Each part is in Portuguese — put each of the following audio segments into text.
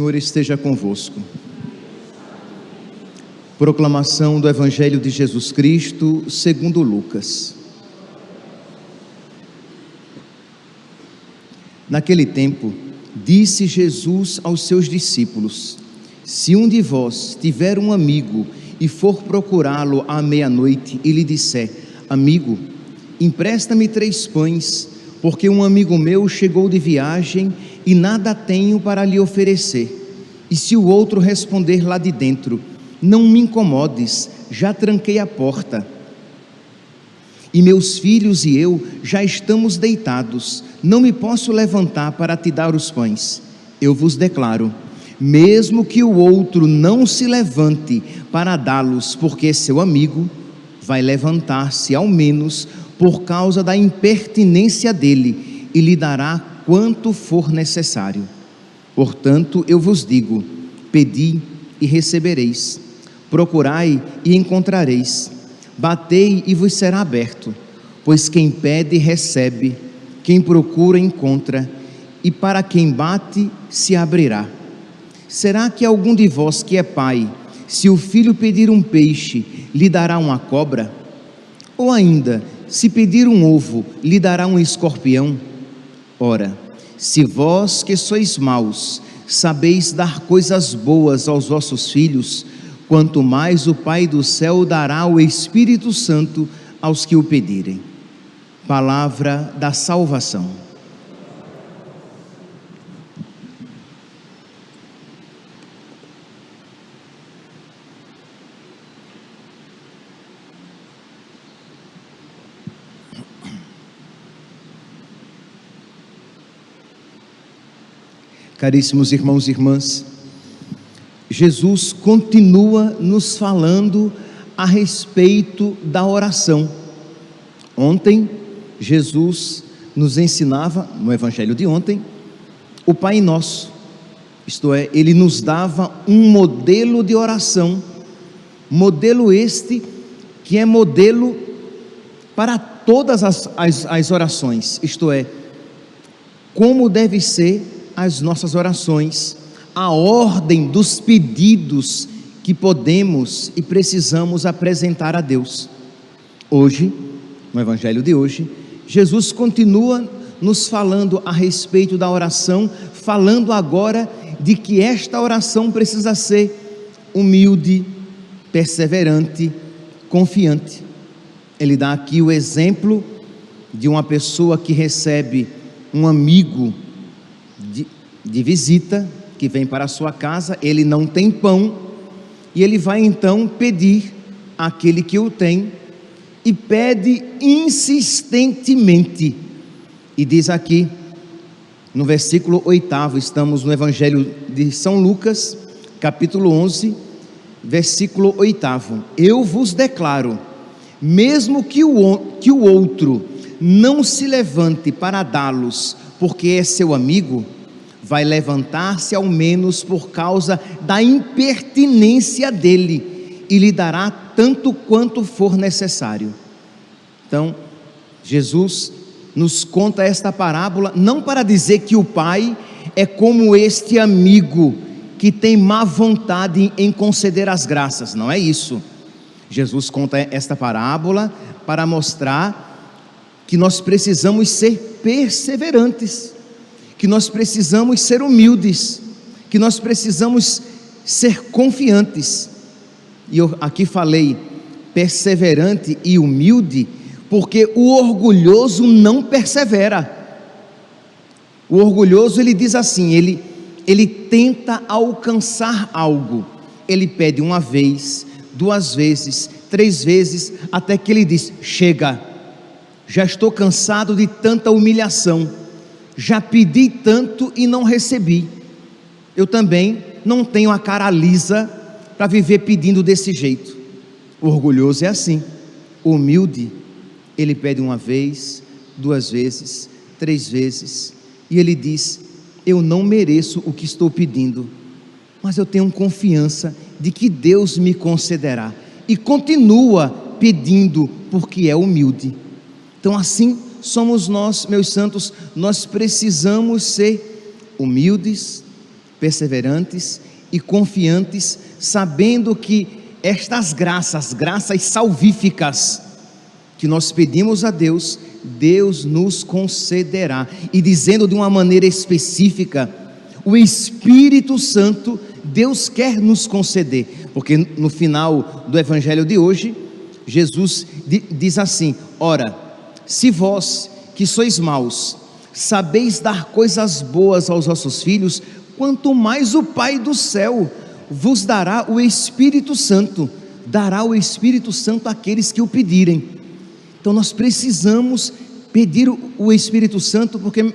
Senhor esteja convosco. Proclamação do Evangelho de Jesus Cristo segundo Lucas. Naquele tempo, disse Jesus aos seus discípulos: se um de vós tiver um amigo e for procurá-lo à meia-noite e lhe disser: amigo, empresta-me 3 pães, porque um amigo meu chegou de viagem e nada tenho para lhe oferecer. E se o outro responder lá de dentro: não me incomodes, já tranquei a porta, e meus filhos e eu já estamos deitados, não me posso levantar para te dar os pães. Eu vos declaro, mesmo que o outro não se levante para dá-los, porque é seu amigo, vai levantar-se ao menos por causa da impertinência dele e lhe dará quanto for necessário. Portanto, eu vos digo: pedi e recebereis, procurai e encontrareis, batei e vos será aberto. Pois quem pede recebe, quem procura encontra, e para quem bate se abrirá. Será que algum de vós que é pai, se o filho pedir um peixe, lhe dará uma cobra? Ou ainda, se pedir um ovo, lhe dará um escorpião? Ora, se vós que sois maus, sabeis dar coisas boas aos vossos filhos, quanto mais o Pai do céu dará o Espírito Santo aos que o pedirem. Palavra da salvação. Caríssimos irmãos e irmãs, Jesus continua nos falando a respeito da oração. Ontem, Jesus nos ensinava, no Evangelho de ontem, o Pai Nosso, isto é, Ele nos dava um modelo de oração, modelo este que é modelo para todas as orações, isto é, como deve ser as nossas orações, a ordem dos pedidos que podemos e precisamos apresentar a Deus. Hoje, no Evangelho de hoje, Jesus continua nos falando a respeito da oração, falando agora de que esta oração precisa ser humilde, perseverante, confiante. Ele dá aqui o exemplo de uma pessoa que recebe um amigo de visita, que vem para a sua casa, ele não tem pão, e ele vai então pedir àquele que o tem, e pede insistentemente, e diz aqui, no versículo 8, estamos no Evangelho de São Lucas, capítulo 11, versículo 8, eu vos declaro, mesmo que o outro não se levante para dá-los, porque é seu amigo, vai levantar-se ao menos por causa da impertinência dele, e lhe dará tanto quanto for necessário. Então, Jesus nos conta esta parábola, não para dizer que o pai é como este amigo, que tem má vontade em conceder as graças, não é isso. Jesus conta esta parábola para mostrar que nós precisamos ser perseverantes, que nós precisamos ser humildes, que nós precisamos ser confiantes. E eu aqui falei perseverante e humilde, porque o orgulhoso não persevera. O orgulhoso, ele diz assim, ele tenta alcançar algo, ele pede uma vez, 2 vezes, 3 vezes, até que ele diz: chega, já estou cansado de tanta humilhação, já pedi tanto e não recebi, eu também não tenho a cara lisa para viver pedindo desse jeito. O orgulhoso é assim. O humilde, ele pede 1 vez, 2 vezes, 3 vezes, e ele diz: eu não mereço o que estou pedindo, mas eu tenho confiança de que Deus me concederá, e continua pedindo, porque é humilde. Então assim somos nós, meus santos, nós precisamos ser humildes, perseverantes e confiantes, sabendo que estas graças salvíficas que nós pedimos a Deus, Deus nos concederá. E dizendo de uma maneira específica, o Espírito Santo Deus quer nos conceder, porque no final do evangelho de hoje, Jesus diz assim: ora, se vós que sois maus, sabeis dar coisas boas aos vossos filhos, quanto mais o Pai do céu vos dará o Espírito Santo, dará o Espírito Santo àqueles que o pedirem. Então nós precisamos pedir o Espírito Santo, porque,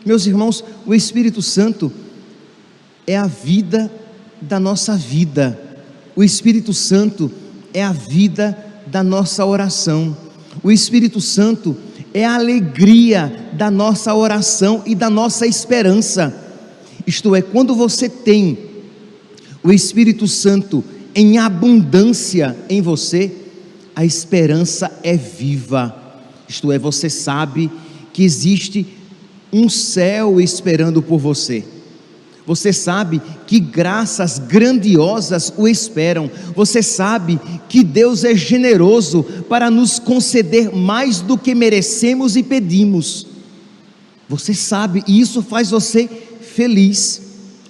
meus irmãos, o Espírito Santo é a vida da nossa vida. O Espírito Santo é a vida da nossa oração. O Espírito Santo é a alegria da nossa oração e da nossa esperança. Isto é, quando você tem o Espírito Santo em abundância em você, a esperança é viva. Isto é, você sabe que existe um céu esperando por você. Você sabe que graças grandiosas o esperam. Você sabe que Deus é generoso para nos conceder mais do que merecemos e pedimos. Você sabe, e isso faz você feliz,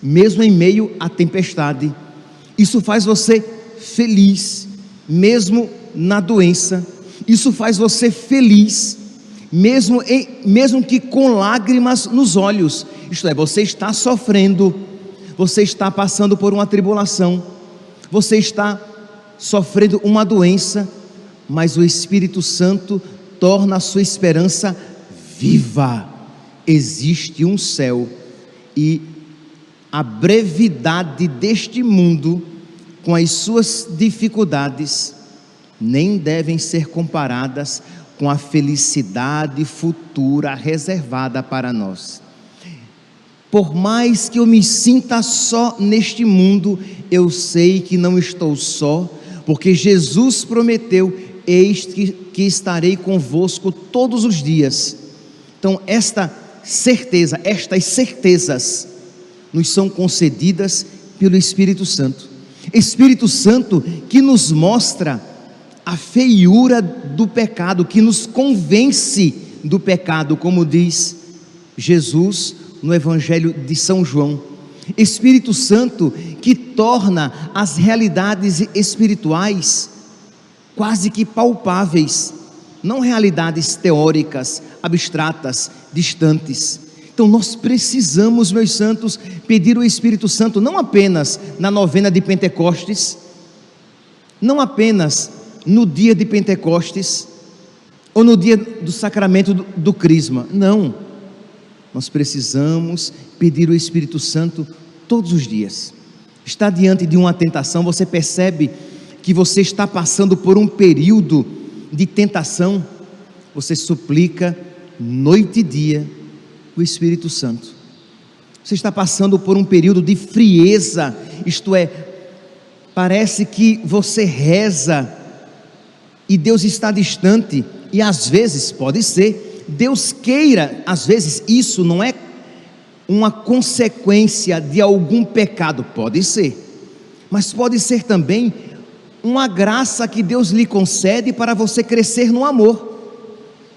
mesmo em meio à tempestade. Isso faz você feliz, mesmo na doença. Isso faz você feliz, mesmo que com lágrimas nos olhos. Isto é, você está sofrendo, você está passando por uma tribulação, você está sofrendo uma doença, mas o Espírito Santo torna a sua esperança viva. Existe um céu, e a brevidade deste mundo, com as suas dificuldades, nem devem ser comparadas com a felicidade futura reservada para nós. Por mais que eu me sinta só neste mundo, eu sei que não estou só, porque Jesus prometeu: eis que estarei convosco todos os dias. Então estas certezas nos são concedidas pelo Espírito Santo. Espírito Santo que nos mostra a feiura do pecado, que nos convence do pecado, como diz Jesus no Evangelho de São João. Espírito Santo que torna as realidades espirituais quase que palpáveis, não realidades teóricas, abstratas, distantes. Então nós precisamos, meus santos, pedir o Espírito Santo não apenas na novena de Pentecostes, não apenas no dia de Pentecostes, ou no dia do sacramento do Crisma. Não, nós precisamos pedir o Espírito Santo todos os dias. Está diante de uma tentação, você percebe que você está passando por um período de tentação, você suplica noite e dia o Espírito Santo. Você está passando por um período de frieza, isto é, parece que você reza e Deus está distante, e às vezes pode ser, Deus queira, às vezes isso não é uma consequência de algum pecado, pode ser, mas pode ser também uma graça que Deus lhe concede para você crescer no amor.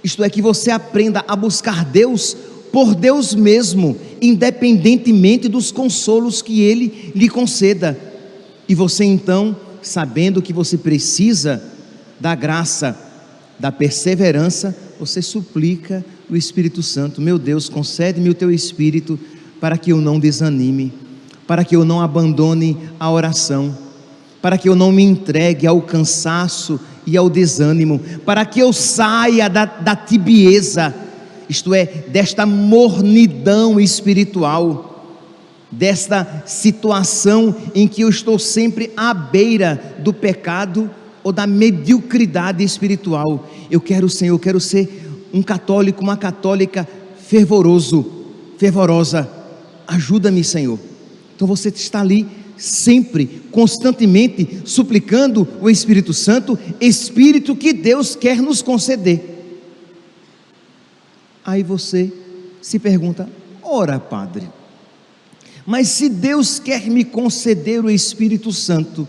Isto é, que você aprenda a buscar Deus por Deus mesmo, independentemente dos consolos que Ele lhe conceda. E você então, sabendo que você precisa da graça, da perseverança, você suplica o Espírito Santo: meu Deus, concede-me o teu Espírito para que eu não desanime, para que eu não abandone a oração, para que eu não me entregue ao cansaço e ao desânimo, para que eu saia da tibieza, isto é, desta mornidão espiritual, desta situação em que eu estou sempre à beira do pecado ou da mediocridade espiritual. Eu quero, Senhor, eu quero ser um católico, uma católica fervorosa. Ajuda-me, Senhor. Então você está ali sempre, constantemente suplicando o Espírito Santo, Espírito que Deus quer nos conceder. Aí você se pergunta: ora, Padre, Mas se Deus quer me conceder o Espírito Santo,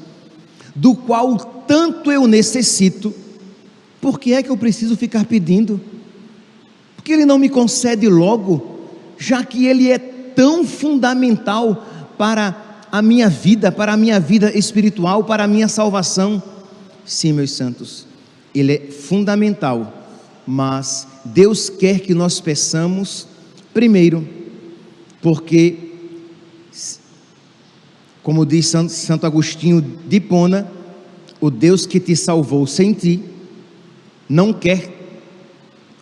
do qual tanto eu necessito, por que é que eu preciso ficar pedindo? Por que Ele não me concede logo, já que Ele é tão fundamental para a minha vida espiritual, para a minha salvação? Sim, meus santos, Ele é fundamental, mas Deus quer que nós peçamos primeiro, porque, como diz Santo Agostinho de Hipona, o Deus que te salvou sem ti, não quer,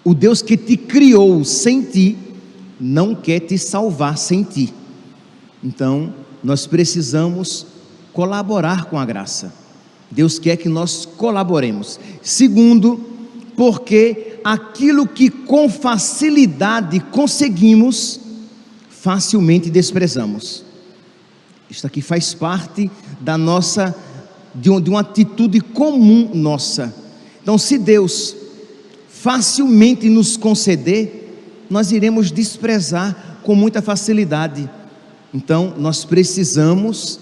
o Deus que te criou sem ti, não quer te salvar sem ti. Então, nós precisamos colaborar com a graça. Deus quer que nós colaboremos. Segundo, porque aquilo que com facilidade conseguimos, facilmente desprezamos. Isso aqui faz parte da nossa, de uma atitude comum nossa. Então, se Deus facilmente nos conceder, nós iremos desprezar com muita facilidade. Então, nós precisamos,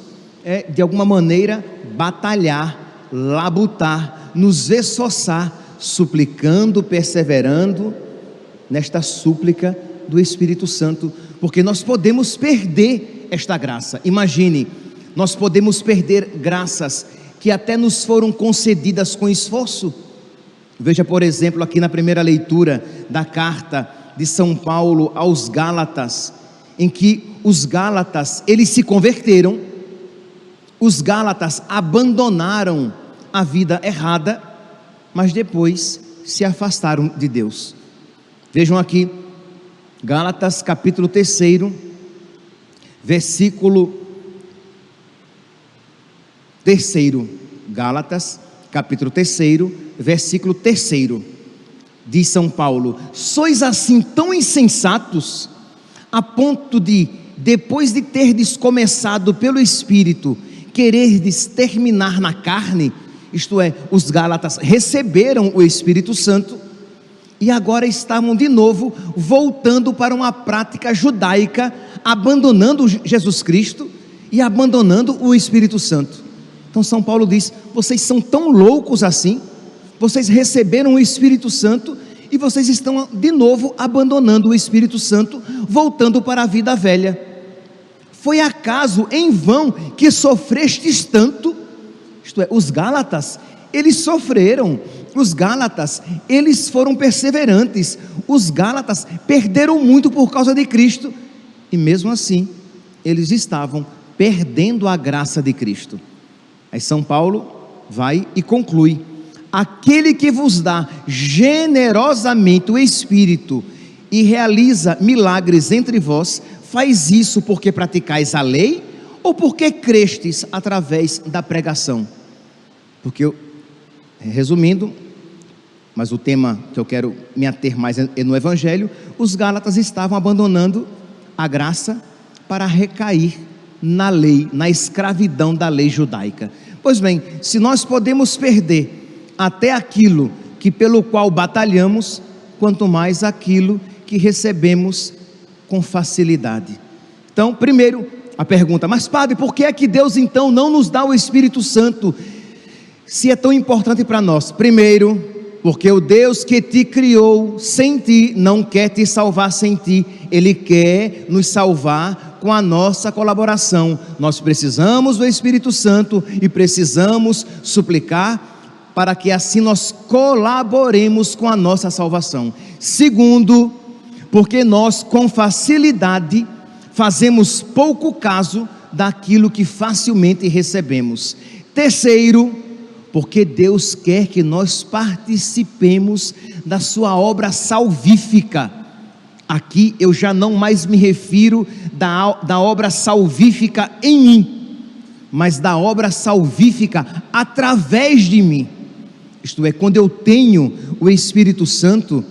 de alguma maneira, batalhar, labutar, nos esforçar, suplicando, perseverando nesta súplica do Espírito Santo, porque nós podemos perder esta graça. Imagine, nós podemos perder graças que até nos foram concedidas com esforço. Veja, por exemplo, aqui na primeira leitura da carta de São Paulo aos Gálatas, em que os Gálatas, eles se converteram, os Gálatas abandonaram a vida errada, mas depois se afastaram de Deus. Vejam aqui, Gálatas capítulo 3, versículo 3, Gálatas capítulo 3, versículo 3, diz São Paulo: sois assim tão insensatos, a ponto de, depois de terdes começado pelo Espírito, quererdes terminar na carne. Isto é, os Gálatas receberam o Espírito Santo e agora estavam de novo voltando para uma prática judaica, abandonando Jesus Cristo e abandonando o Espírito Santo. Então São Paulo diz: vocês são tão loucos assim, vocês receberam o Espírito Santo e vocês estão de novo abandonando o Espírito Santo, voltando para a vida velha. Foi acaso em vão que sofrestes tanto? Isto é, os Gálatas, eles sofreram, os Gálatas, eles foram perseverantes, os Gálatas perderam muito por causa de Cristo, e mesmo assim, eles estavam perdendo a graça de Cristo. Aí São Paulo vai e conclui: aquele que vos dá generosamente o Espírito e realiza milagres entre vós, faz isso porque praticais a lei, ou porque crestes através da pregação? Porque, resumindo, mas o tema que eu quero me ater mais é no Evangelho, os Gálatas estavam abandonando a graça para recair na lei, na escravidão da lei judaica. Pois bem, se nós podemos perder até aquilo que pelo qual batalhamos, quanto mais aquilo que recebemos com facilidade. Então, primeiro, a pergunta: mas padre, por que é que Deus então não nos dá o Espírito Santo, se é tão importante para nós? Primeiro, porque o Deus que te criou sem ti, não quer te salvar sem ti, Ele quer nos salvar com a nossa colaboração. Nós precisamos do Espírito Santo e precisamos suplicar para que assim nós colaboremos com a nossa salvação. Segundo, porque nós com facilidade fazemos pouco caso daquilo que facilmente recebemos. Terceiro, porque Deus quer que nós participemos da sua obra salvífica. Aqui eu já não mais me refiro da obra salvífica em mim, mas da obra salvífica através de mim. Isto é, quando eu tenho o Espírito Santo,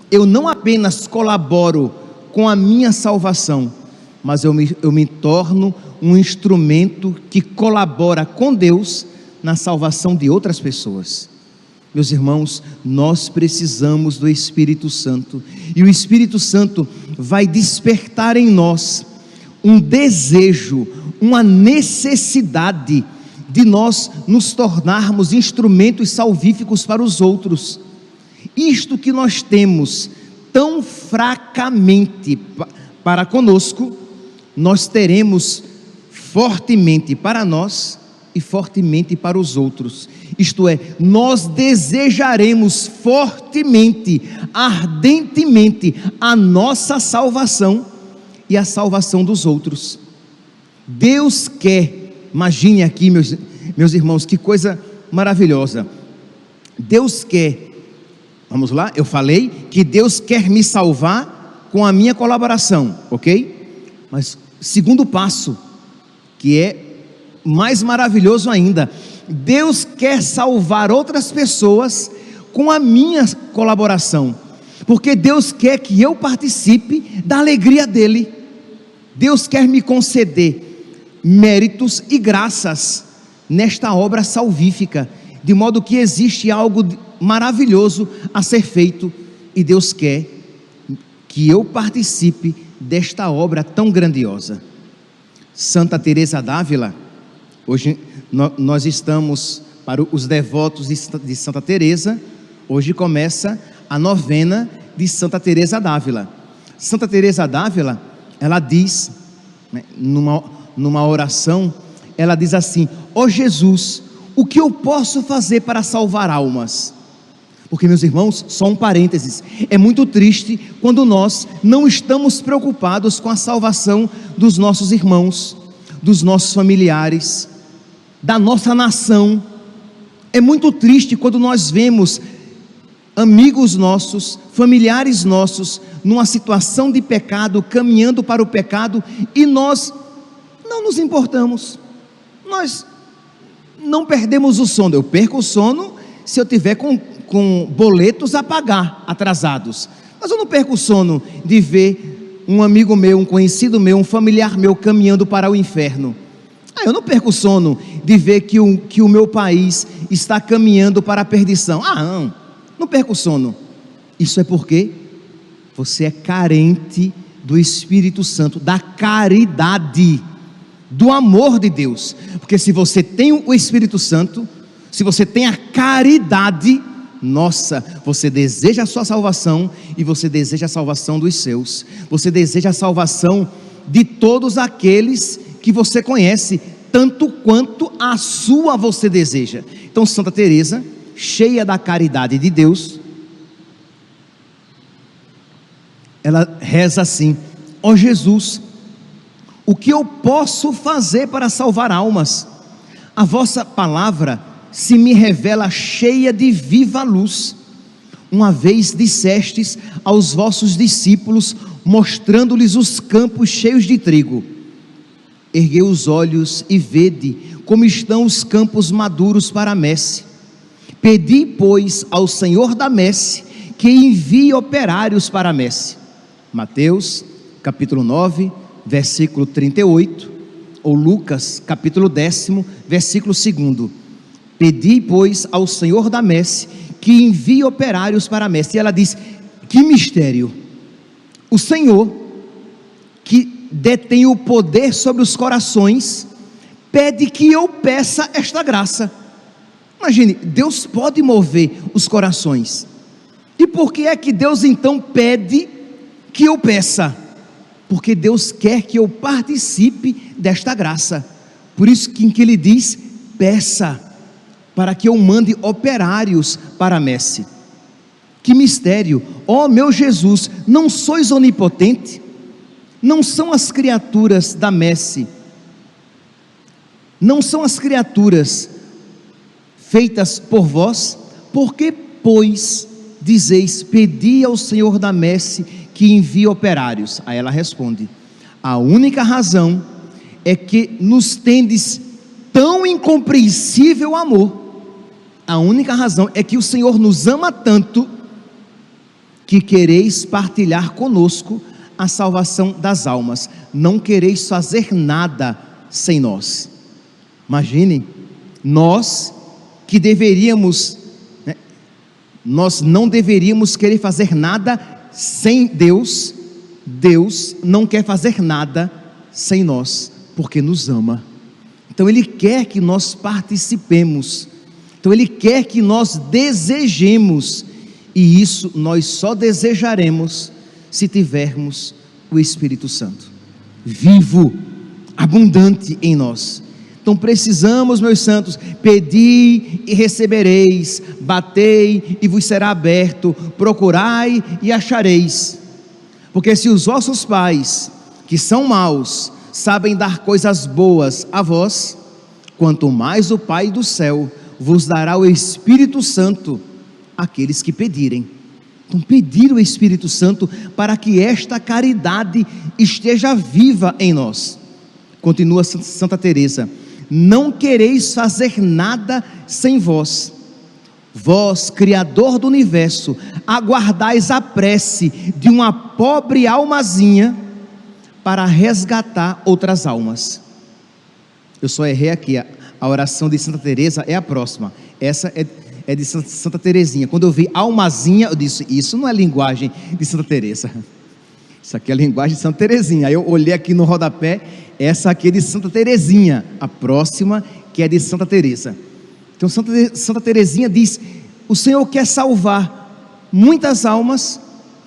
eu não apenas colaboro com a minha salvação, mas eu me torno um instrumento que colabora com Deus na salvação de outras pessoas. Meus irmãos, nós precisamos do Espírito Santo, e o Espírito Santo vai despertar em nós um desejo, uma necessidade de nós nos tornarmos instrumentos salvíficos para os outros. Isto que nós temos tão fracamente para conosco, nós teremos fortemente para nós e fortemente para os outros. Isto é, nós desejaremos fortemente, ardentemente a nossa salvação e a salvação dos outros. Deus quer, imagine aqui, meus irmãos, que coisa maravilhosa. Deus quer, vamos lá, eu falei que Deus quer me salvar com a minha colaboração, ok? Mas segundo passo, que é mais maravilhoso ainda, Deus quer salvar outras pessoas com a minha colaboração, porque Deus quer que eu participe da alegria dele. Deus quer me conceder méritos e graças nesta obra salvífica, de modo que existe algo maravilhoso a ser feito, e Deus quer que eu participe desta obra tão grandiosa. Santa Teresa d'Ávila, hoje nós estamos, para os devotos de Santa Teresa, hoje começa a novena de Santa Teresa d'Ávila. Santa Teresa d'Ávila, ela diz, né, numa oração, ela diz assim: ó Jesus, o que eu posso fazer para salvar almas? Porque, meus irmãos, só um parênteses, é muito triste quando nós não estamos preocupados com a salvação dos nossos irmãos, dos nossos familiares, da nossa nação. É muito triste quando nós vemos amigos nossos, familiares nossos, numa situação de pecado, caminhando para o pecado, e nós não nos importamos, nós não perdemos o sono. Eu perco o sono se eu tiver com boletos a pagar, atrasados, mas eu não perco o sono de ver um amigo meu, um conhecido meu, um familiar meu caminhando para o inferno. Eu não perco o sono de ver que o meu país está caminhando para a perdição. Não perco o sono. Isso é porque você é carente do Espírito Santo, da caridade, do amor de Deus. Porque se você tem o Espírito Santo, se você tem a caridade, nossa, você deseja a sua salvação, e você deseja a salvação dos seus, você deseja a salvação de todos aqueles que você conhece, tanto quanto a sua você deseja. Então Santa Teresa, cheia da caridade de Deus, ela reza assim: ó Jesus, o que eu posso fazer para salvar almas? A vossa palavra se me revela cheia de viva luz. Uma vez dissestes aos vossos discípulos, mostrando-lhes os campos cheios de trigo: erguei os olhos e vede como estão os campos maduros para a messe. Pedi, pois, ao Senhor da messe que envie operários para a messe. Mateus capítulo 9, versículo 38, ou Lucas capítulo 10, versículo 2. Pedi, pois, ao Senhor da messe que envie operários para a messe. E ela diz: que mistério! O Senhor, que detém o poder sobre os corações, pede que eu peça esta graça. Imagine, Deus pode mover os corações. E por que é que Deus então pede que eu peça? Porque Deus quer que eu participe desta graça. Por isso que Ele diz: peça, para que eu mande operários para a messe. Que mistério! Ó meu Jesus, não sois onipotente? Não são as criaturas da messe, não são as criaturas feitas por vós? Por que, pois, dizeis: pedi ao Senhor da messe que envie operários? Aí ela responde: a única razão é que nos tendes tão incompreensível amor. A única razão é que o Senhor nos ama tanto, que quereis partilhar conosco a salvação das almas. Não quereis fazer nada sem nós. Imagine, nós que deveríamos, né, nós não deveríamos querer fazer nada sem Deus. Deus não quer fazer nada sem nós, porque nos ama. Então Ele quer que nós participemos, então Ele quer que nós desejemos, e isso nós só desejaremos se tivermos o Espírito Santo vivo, abundante em nós. Então precisamos, meus santos, pedi e recebereis, batei e vos será aberto, procurai e achareis. Porque se os vossos pais, que são maus, sabem dar coisas boas a vós, quanto mais o Pai do céu vos dará o Espírito Santo àqueles que pedirem. Então pedir o Espírito Santo para que esta caridade esteja viva em nós. Continua Santa Teresa: não quereis fazer nada sem vós. Vós, Criador do Universo, aguardais a prece de uma pobre almazinha para resgatar outras almas. Eu só errei aqui, a oração de Santa Teresa é a próxima. Essa é de Santa Teresinha. Quando eu vi almazinha, eu disse: isso não é linguagem de Santa Teresa, isso aqui é a linguagem de Santa Teresinha. Aí eu olhei aqui no rodapé, essa aqui é de Santa Teresinha, a próxima que é de Santa Teresa. Então Santa Teresinha diz: o Senhor quer salvar muitas almas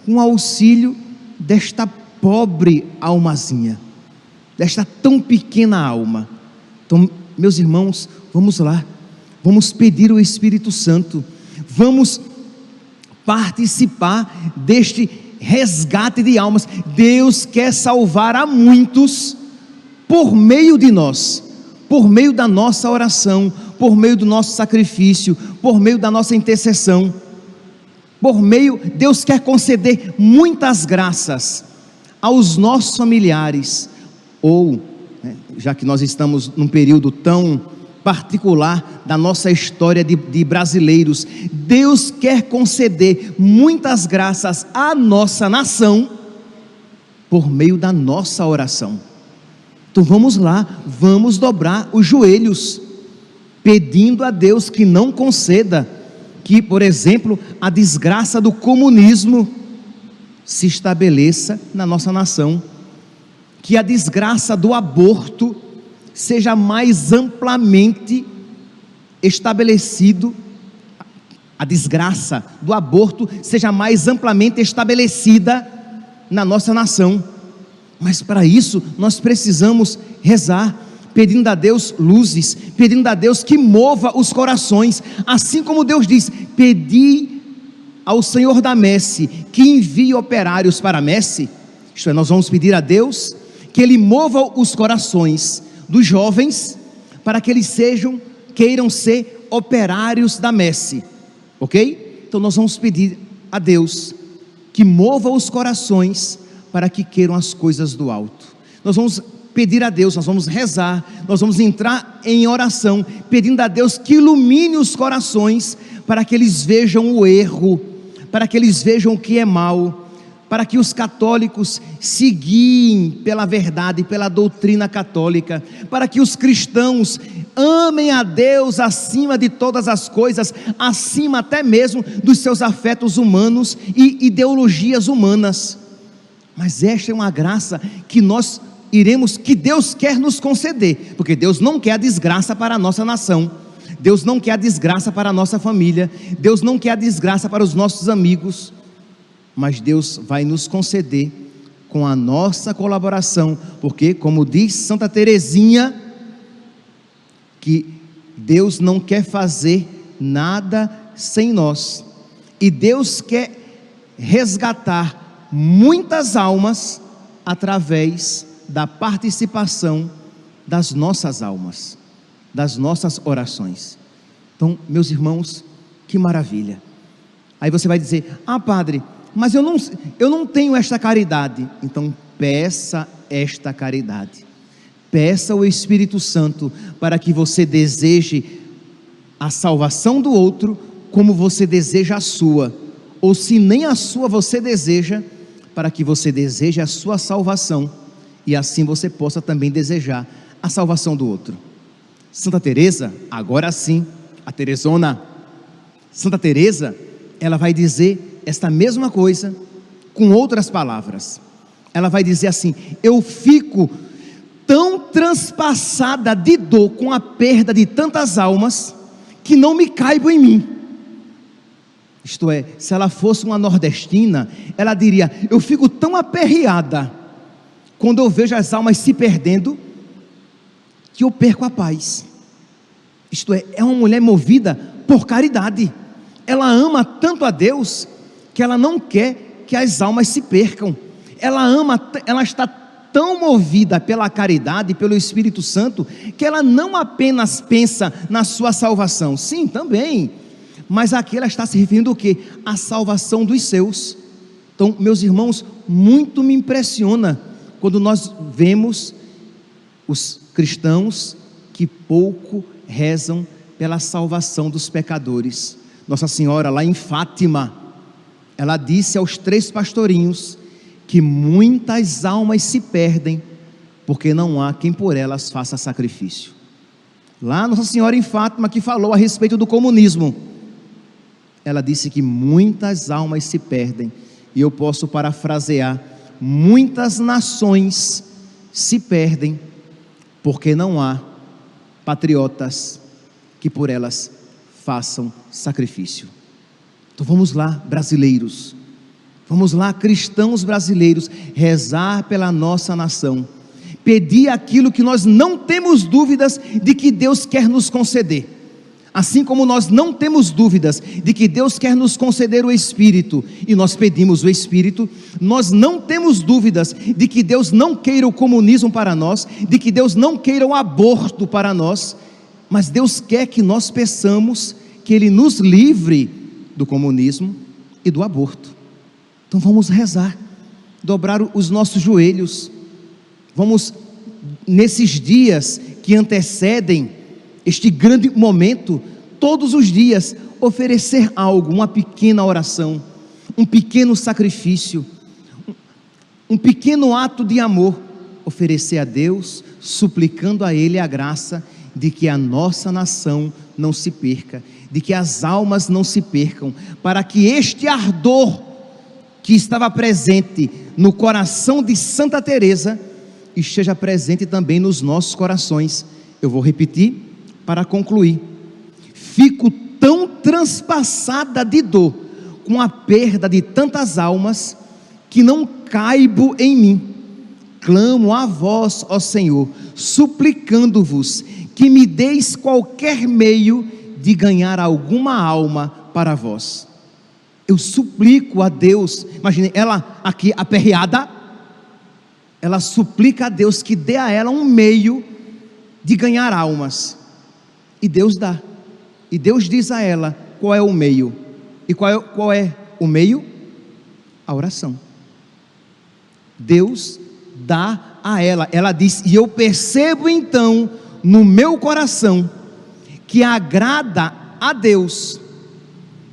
com o auxílio desta pobre almazinha, desta tão pequena alma. Então, meus irmãos, vamos lá, vamos pedir o Espírito Santo, vamos participar deste resgate de almas. Deus quer salvar a muitos por meio de nós, por meio da nossa oração, por meio do nosso sacrifício, por meio da nossa intercessão, Deus quer conceder muitas graças aos nossos familiares, ou, já que nós estamos num período tão particular da nossa história de brasileiros, Deus quer conceder muitas graças à nossa nação, por meio da nossa oração. Então vamos lá, vamos dobrar os joelhos, pedindo a Deus que não conceda que, por exemplo, a desgraça do comunismo se estabeleça na nossa nação, que a desgraça do aborto seja mais amplamente estabelecido, a desgraça do aborto seja mais amplamente estabelecida na nossa nação. Mas para isso nós precisamos rezar, pedindo a Deus luzes, pedindo a Deus que mova os corações, assim como Deus diz: pedi ao Senhor da messe que envie operários para a messe. Isto é, nós vamos pedir a Deus que Ele mova os corações dos jovens, para que eles queiram ser operários da messe, ok? Então nós vamos pedir a Deus que mova os corações para que queiram as coisas do alto. Nós vamos pedir a Deus, nós vamos rezar, nós vamos entrar em oração, pedindo a Deus que ilumine os corações, para que eles vejam o erro, para que eles vejam o que é mal, para que os católicos se guiem pela verdade, pela doutrina católica, para que os cristãos amem a Deus acima de todas as coisas, acima até mesmo dos seus afetos humanos e ideologias humanas. Mas esta é uma graça que que Deus quer nos conceder, porque Deus não quer a desgraça para a nossa nação, Deus não quer a desgraça para a nossa família, Deus não quer a desgraça para os nossos amigos, mas Deus vai nos conceder com a nossa colaboração, porque, como diz Santa Teresinha, que Deus não quer fazer nada sem nós, e Deus quer resgatar muitas almas através da participação das nossas almas, das nossas orações. Então, meus irmãos, que maravilha. Aí você vai dizer: ah, padre, mas eu não tenho esta caridade. Então peça esta caridade, peça o Espírito Santo para que você deseje a salvação do outro como você deseja a sua, ou se nem a sua você deseja, para que você deseje a sua salvação, e assim você possa também desejar a salvação do outro. Santa Teresa, agora sim, a Teresona, Santa Teresa, ela vai dizer esta mesma coisa com outras palavras. Ela vai dizer assim: eu fico transpassada de dor com a perda de tantas almas, que não me caibam em mim. Isto é, se ela fosse uma nordestina, ela diria: eu fico tão aperreada quando eu vejo as almas se perdendo, que eu perco a paz. Isto é uma mulher movida por caridade. Ela ama tanto a Deus, que ela não quer que as almas se percam. Ela está tão movida pela caridade, pelo Espírito Santo, que ela não apenas pensa na sua salvação, sim, também, mas aqui ela está se referindo o quê? A salvação dos seus. Então, meus irmãos, muito me impressiona quando nós vemos os cristãos que pouco rezam pela salvação dos pecadores. Nossa Senhora, lá em Fátima, ela disse aos 3 pastorinhos que muitas almas se perdem porque não há quem por elas faça sacrifício. Lá Nossa Senhora em Fátima, que falou a respeito do comunismo, ela disse que muitas almas se perdem, e eu posso parafrasear: muitas nações se perdem porque não há patriotas que por elas façam sacrifício. Então vamos lá, brasileiros, vamos lá, cristãos brasileiros, rezar pela nossa nação, pedir aquilo que nós não temos dúvidas de que Deus quer nos conceder. Assim como nós não temos dúvidas de que Deus quer nos conceder o Espírito, e nós pedimos o Espírito, nós não temos dúvidas de que Deus não queira o comunismo para nós, de que Deus não queira o aborto para nós, mas Deus quer que nós peçamos que Ele nos livre do comunismo e do aborto. Então vamos rezar, dobrar os nossos joelhos, vamos, nesses dias que antecedem este grande momento, todos os dias, oferecer algo, uma pequena oração, um pequeno sacrifício, um pequeno ato de amor, oferecer a Deus, suplicando a Ele a graça de que a nossa nação não se perca, de que as almas não se percam, para que este ardor que estava presente no coração de Santa Teresa esteja presente também nos nossos corações. Eu vou repetir para concluir: fico tão transpassada de dor com a perda de tantas almas, que não caibo em mim. Clamo a vós, ó Senhor, suplicando-vos que me deis qualquer meio de ganhar alguma alma para vós. Eu suplico a Deus, imagine ela aqui aperreada, ela suplica a Deus que dê a ela um meio de ganhar almas, e Deus dá, e Deus diz a ela qual é o meio, e qual é o meio? A oração. Deus dá a ela, ela diz, e eu percebo então no meu coração que agrada a Deus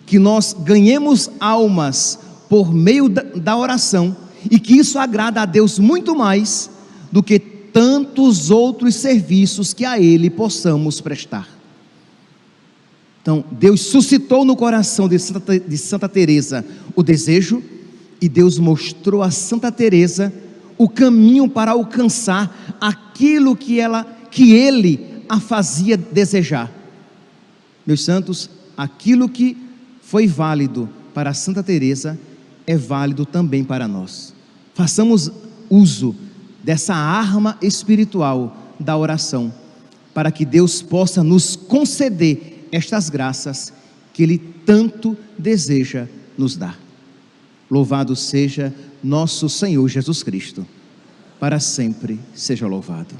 que nós ganhemos almas por meio da oração, e que isso agrada a Deus muito mais do que tantos outros serviços que a Ele possamos prestar. Então Deus suscitou no coração de Santa Teresa o desejo, e Deus mostrou a Santa Teresa o caminho para alcançar aquilo que Ele a fazia desejar. Meus santos, aquilo que foi válido para Santa Teresa é válido também para nós. Façamos uso dessa arma espiritual da oração, para que Deus possa nos conceder estas graças que Ele tanto deseja nos dar. Louvado seja nosso Senhor Jesus Cristo, para sempre seja louvado.